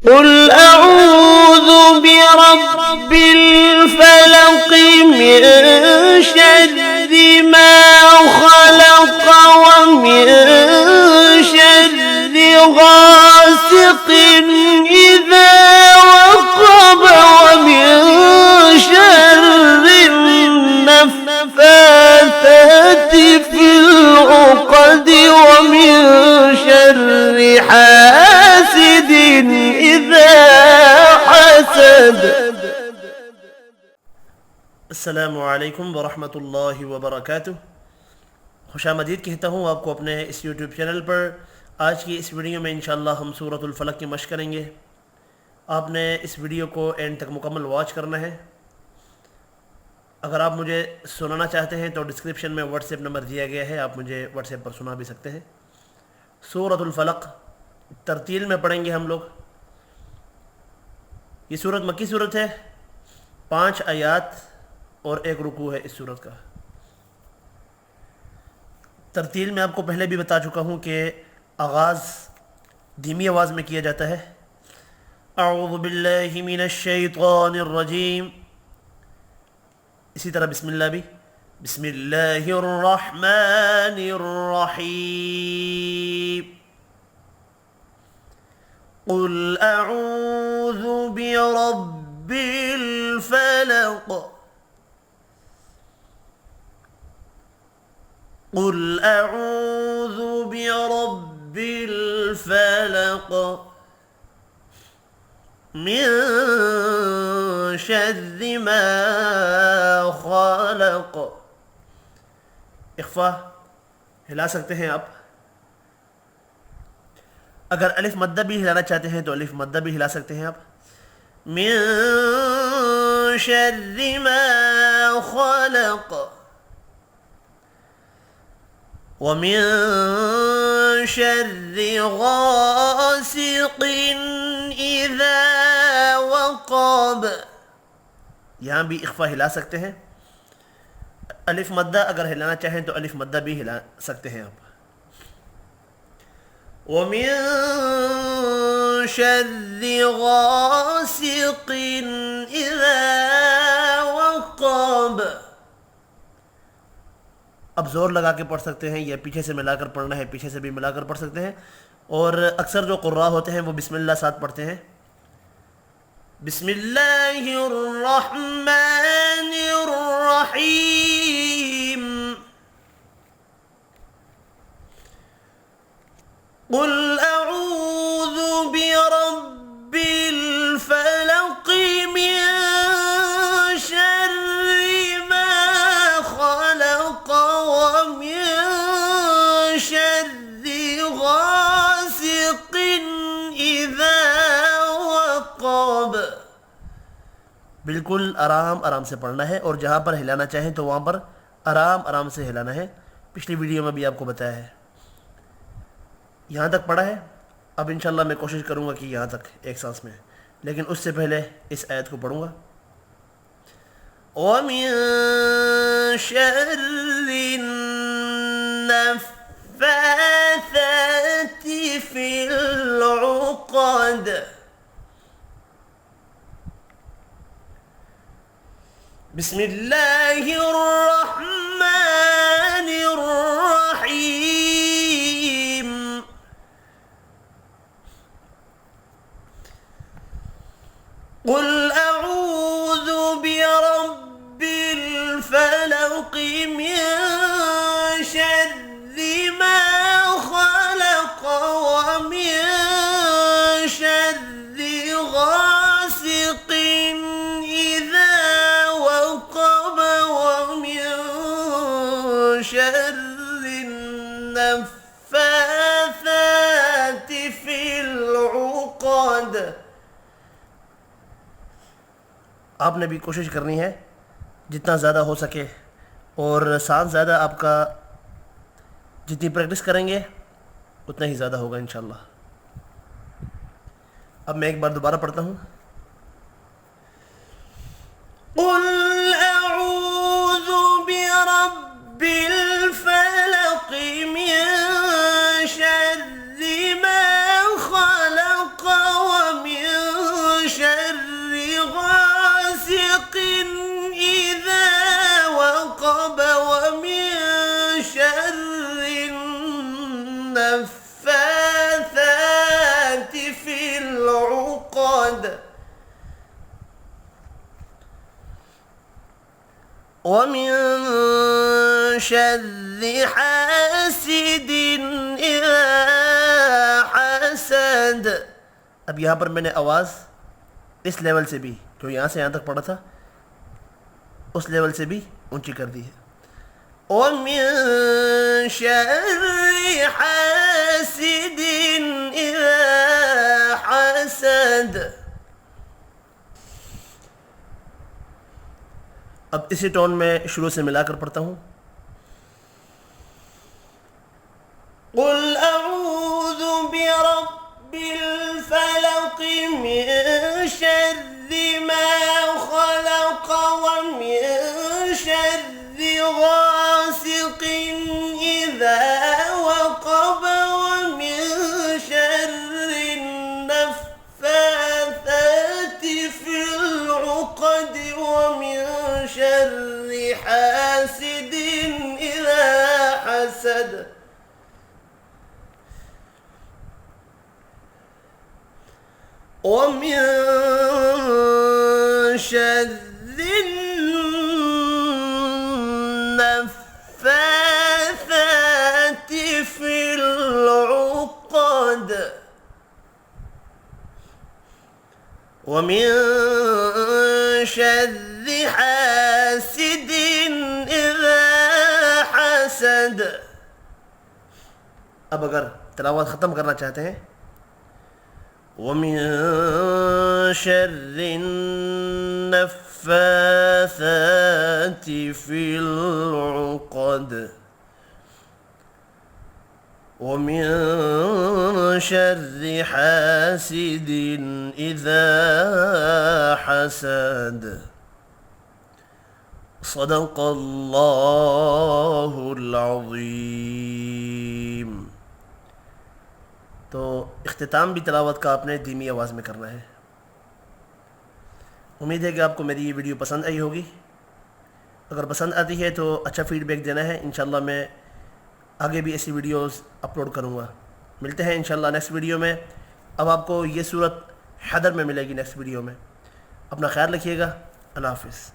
कुल अऊज़ु बिरब्बिल फलक़ मिन शर्रि मा खलक़ व मिन शर्रि गासिक़िन इज़ा वक़ब व मिन शर्रि नफ़्फ़ाथाति फ़िल उक़द व मिन शर्रि हासिदिन इज़ा हसद। अस्सलामु अलैकुम वरहमतुल्लाहि वबरकातुह। खुशामदीद कहता हूँ आपको अपने इस यूट्यूब चैनल पर। आज की इस वीडियो में इंशाअल्लाह हम सूरतुल फलक की मशक़ करेंगे। आपने इस वीडियो को एंड तक मुकम्मल वॉच करना है। अगर आप मुझे सुनाना चाहते हैं तो डिस्क्रिप्शन में व्हाट्सएप नंबर दिया गया है, आप मुझे व्हाट्सएप पर सुना भी सकते हैं। सूरतुल फलक तरतील में पढ़ेंगे हम लोग। ये सूरत मक्की सूरत है, 5 आयात और 1 रुकू है इस सूरत का। तरतील में आपको पहले भी बता चुका हूँ कि आगाज़ धीमी आवाज़ में किया जाता है। अऊज़ु बिल्लाहि मिनश शैतानिर रजीम। इसी तरह बिस्मिल्लाह भी, बिस्मिल्लाहिर रहमानिर रहीम। कुल अऊज़ु बिरब्बिल फलक़। कुल अऊज़ु बिरब्बिल फलक़ मिन शर्रि मा खलक़। इख्फ़ा हिला सकते हैं आप। अगर अलिफ मद्दा भी हिलाना चाहते हैं तो अलिफ मद्दा भी हिला सकते हैं आप। मिन शर्रि मा खलक़ व मिन शर्रि गासिक़िन इज़ा वक़ब। यहाँ भी इख्फ़ा हिला सकते हैं। अलिफ मद्दा अगर हिलाना चाहें तो अलिफ मद्दा भी हिला सकते हैं आप। व मिन शर्रि गासिक़िन इज़ा वक़ब। अब ज़ोर लगा के पढ़ सकते हैं या पीछे से मिलाकर पढ़ना है, पीछे से भी मिलाकर पढ़ सकते हैं। और अक्सर जो क़ुर्रा होते हैं वो बिस्मिल्लाह साथ पढ़ते हैं। बिस्मिल्लाहिर रहमानिर रहीम। कुल अऊज़ु बिरब्बिल फलक़ मिन शर्रि मा खलक़ व मिन शर्रि गासिक़िन इज़ा वक़ब। बिल्कुल आराम आराम से पढ़ना है और जहाँ पर हिलाना चाहें तो वहाँ पर आराम आराम से हिलाना है। पिछली वीडियो में भी आपको बताया है। यहाँ तक पढ़ा है। अब इंशाल्लाह मैं कोशिश करूँगा कि यहाँ तक एक सांस में, लेकिन उससे पहले इस आयत को पढ़ूँगा। व मिन शर्रि नफ़्फ़ाथाति फ़िल उक़द। बिस्मिल्लाहिर रहमानिर रहीम। कुल अऊज़ु बिरब्बिल फलक़ मिन शर्रि मा खलक़ व मिन शर्रि गासिक़िन इज़ा वक़ब व मिन शर्रि नफ़्फ़ाथाति फ़िल उक़द। आपने भी कोशिश करनी है जितना ज़्यादा हो सके, और सांस ज़्यादा आपका जितनी प्रैक्टिस करेंगे उतना ही ज़्यादा होगा इंशाल्लाह। अब मैं एक बार दोबारा पढ़ता हूँ। कुल अऊज़ु बिरब्बिल फलक़ मिन शर्रि मा खलक़ व मिन العقد ومن شر حاسد إذا حسد. अब यहाँ पर मैंने आवाज़ इस लेवल से भी, जो यहाँ से यहाँ तक पढ़ा था, उस लेवल से भी ऊंची कर दी है. ومن شر حاسد إذا حسد. अब इसी टोन में शुरू से मिलाकर पढ़ता हूँ. قل أعوذ برب الفلق من شر ما خلق ومن شر غاسق إذا وقب ومن شر النفاثات في العقد ومن شر حاسد إذا حسد. ومن شر النفاثات في العقد ومن شر حاسد إذا حسد. अब अगर तिलावत ख़त्म करना चाहते हैं, ومن شر النفاثات في العقد ومن شر حاسد إذا حسد. صدق الله العظيم. तो इख्तिताम भी तिलावत का आपने धीमी आवाज़ में करना है. उम्मीद है कि आपको मेरी ये वीडियो पसंद आई होगी. अगर पसंद आती है तो अच्छा फ़ीडबैक देना है. इंशाल्लाह मैं आगे भी ऐसी वीडियोस अपलोड करूँगा. मिलते हैं इंशाल्लाह नेक्स्ट वीडियो में. अब आपको ये सूरत हैदर में मिलेगी नेक्स्ट वीडियो में. अपना ख्याल रखिएगा. अल्लाह हाफ़िज़.